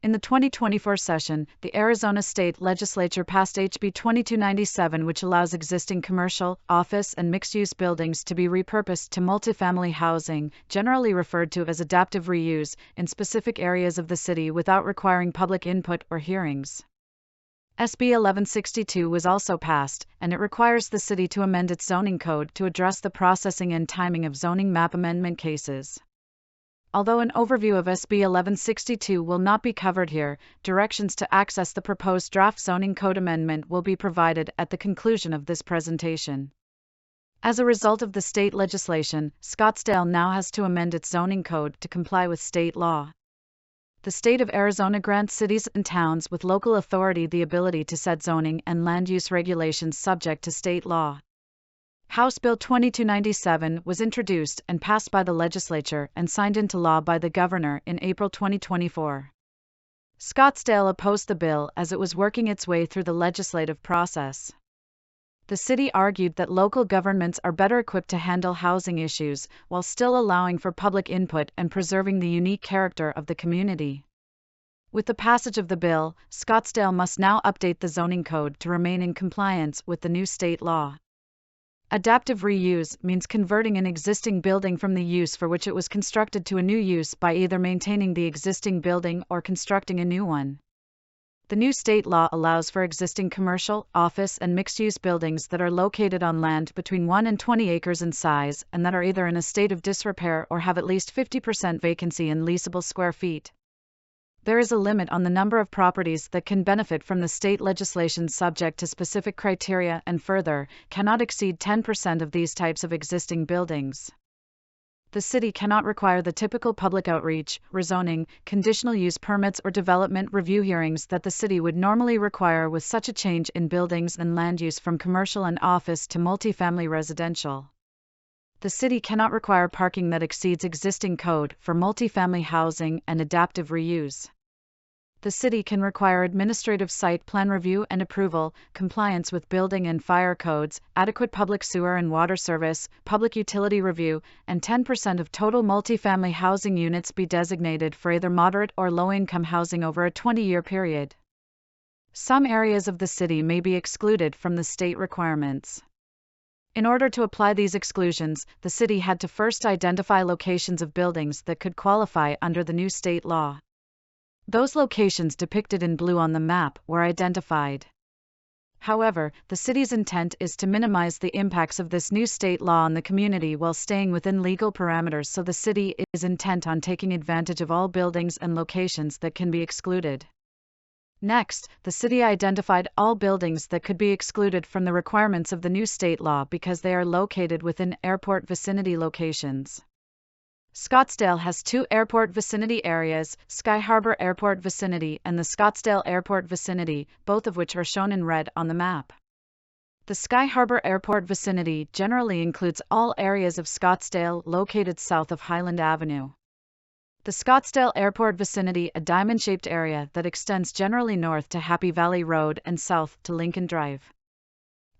In the 2024 session, the Arizona State Legislature passed HB 2297, which allows existing commercial, office, and mixed-use buildings to be repurposed to multifamily housing, generally referred to as adaptive reuse, in specific areas of the city without requiring public input or hearings. SB 1162 was also passed, and it requires the city to amend its zoning code to address the processing and timing of zoning map amendment cases. Although an overview of SB 1162 will not be covered here, directions to access the proposed draft zoning code amendment will be provided at the conclusion of this presentation. As a result of the state legislation, Scottsdale now has to amend its zoning code to comply with state law. The state of Arizona grants cities and towns with local authority the ability to set zoning and land use regulations subject to state law. House Bill 2297 was introduced and passed by the legislature and signed into law by the governor in April 2024. Scottsdale opposed the bill as it was working its way through the legislative process. The city argued that local governments are better equipped to handle housing issues while still allowing for public input and preserving the unique character of the community. With the passage of the bill, Scottsdale must now update the zoning code to remain in compliance with the new state law. Adaptive reuse means converting an existing building from the use for which it was constructed to a new use by either maintaining the existing building or constructing a new one. The new state law allows for existing commercial, office, and mixed-use buildings that are located on land between 1 and 20 acres in size and that are either in a state of disrepair or have at least 50% vacancy in leasable square feet. There is a limit on the number of properties that can benefit from the state legislation subject to specific criteria and further, cannot exceed 10% of these types of existing buildings. The city cannot require the typical public outreach, rezoning, conditional use permits or development review hearings that the city would normally require with such a change in buildings and land use from commercial and office to multifamily residential. The city cannot require parking that exceeds existing code for multifamily housing and adaptive reuse. The city can require administrative site plan review and approval, compliance with building and fire codes, adequate public sewer and water service, public utility review, and 10% of total multifamily housing units be designated for either moderate or low-income housing over a 20-year period. Some areas of the city may be excluded from the state requirements. In order to apply these exclusions, the city had to first identify locations of buildings that could qualify under the new state law. Those locations depicted in blue on the map were identified. However, the city's intent is to minimize the impacts of this new state law on the community while staying within legal parameters, so the city is intent on taking advantage of all buildings and locations that can be excluded. Next, the city identified all buildings that could be excluded from the requirements of the new state law because they are located within airport vicinity locations. Scottsdale has two airport vicinity areas, Sky Harbor Airport Vicinity and the Scottsdale Airport Vicinity, both of which are shown in red on the map. The Sky Harbor Airport Vicinity generally includes all areas of Scottsdale located south of Highland Avenue. The Scottsdale Airport Vicinity, a diamond-shaped area that extends generally north to Happy Valley Road and south to Lincoln Drive.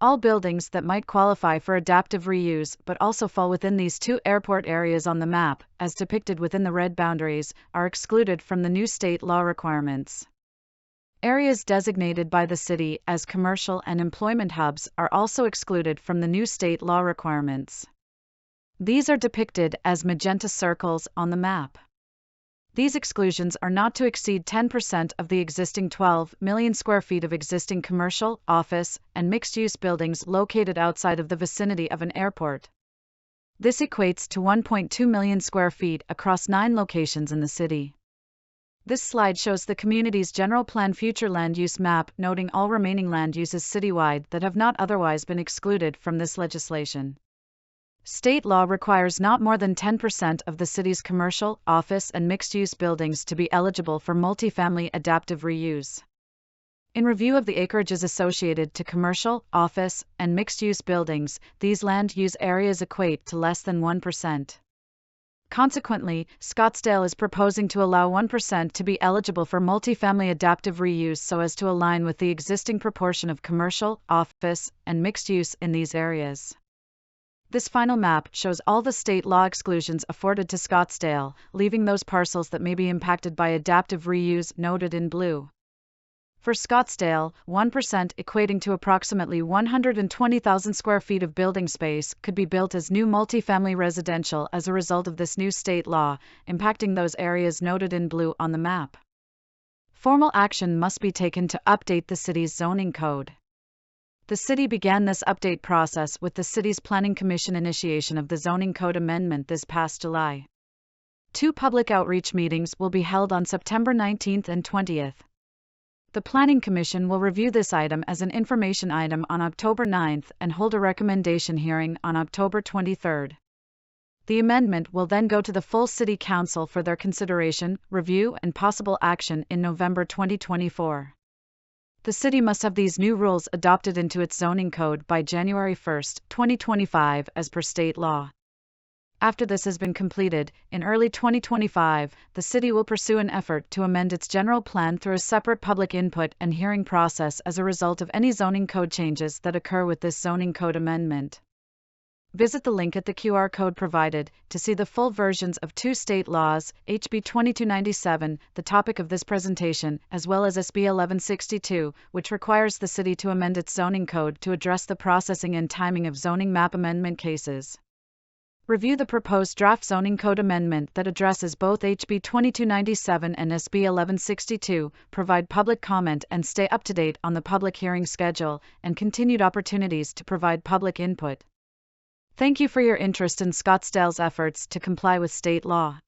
All buildings that might qualify for adaptive reuse but also fall within these two airport areas on the map, as depicted within the red boundaries, are excluded from the new state law requirements. Areas designated by the city as commercial and employment hubs are also excluded from the new state law requirements. These are depicted as magenta circles on the map. These exclusions are not to exceed 10% of the existing 12 million square feet of existing commercial, office, and mixed-use buildings located outside of the vicinity of an airport. This equates to 1.2 million square feet across 9 locations in the city. This slide shows the community's general plan future land use map, noting all remaining land uses citywide that have not otherwise been excluded from this legislation. State law requires not more than 10% of the city's commercial, office, and mixed-use buildings to be eligible for multifamily adaptive reuse. In review of the acreages associated to commercial, office, and mixed-use buildings, these land use areas equate to less than 1%. Consequently, Scottsdale is proposing to allow 1% to be eligible for multifamily adaptive reuse so as to align with the existing proportion of commercial, office, and mixed use in these areas. This final map shows all the state law exclusions afforded to Scottsdale, leaving those parcels that may be impacted by adaptive reuse noted in blue. For Scottsdale, 1%, equating to approximately 120,000 square feet of building space, could be built as new multifamily residential as a result of this new state law, impacting those areas noted in blue on the map. Formal action must be taken to update the city's zoning code. The city began this update process with the city's Planning Commission initiation of the zoning code amendment this past July. 2 public outreach meetings will be held on September 19th and 20th. The Planning Commission will review this item as an information item on October 9th and hold a recommendation hearing on October 23rd. The amendment will then go to the full City Council for their consideration, review, and possible action in November 2024. The city must have these new rules adopted into its zoning code by January 1, 2025, as per state law. After this has been completed, in early 2025, the city will pursue an effort to amend its general plan through a separate public input and hearing process as a result of any zoning code changes that occur with this zoning code amendment. Visit the link at the QR code provided to see the full versions of 2 state laws, HB 2297, the topic of this presentation, as well as SB 1162, which requires the city to amend its zoning code to address the processing and timing of zoning map amendment cases. Review the proposed draft zoning code amendment that addresses both HB 2297 and SB 1162, provide public comment and stay up to date on the public hearing schedule and continued opportunities to provide public input. Thank you for your interest in Scottsdale's efforts to comply with state law.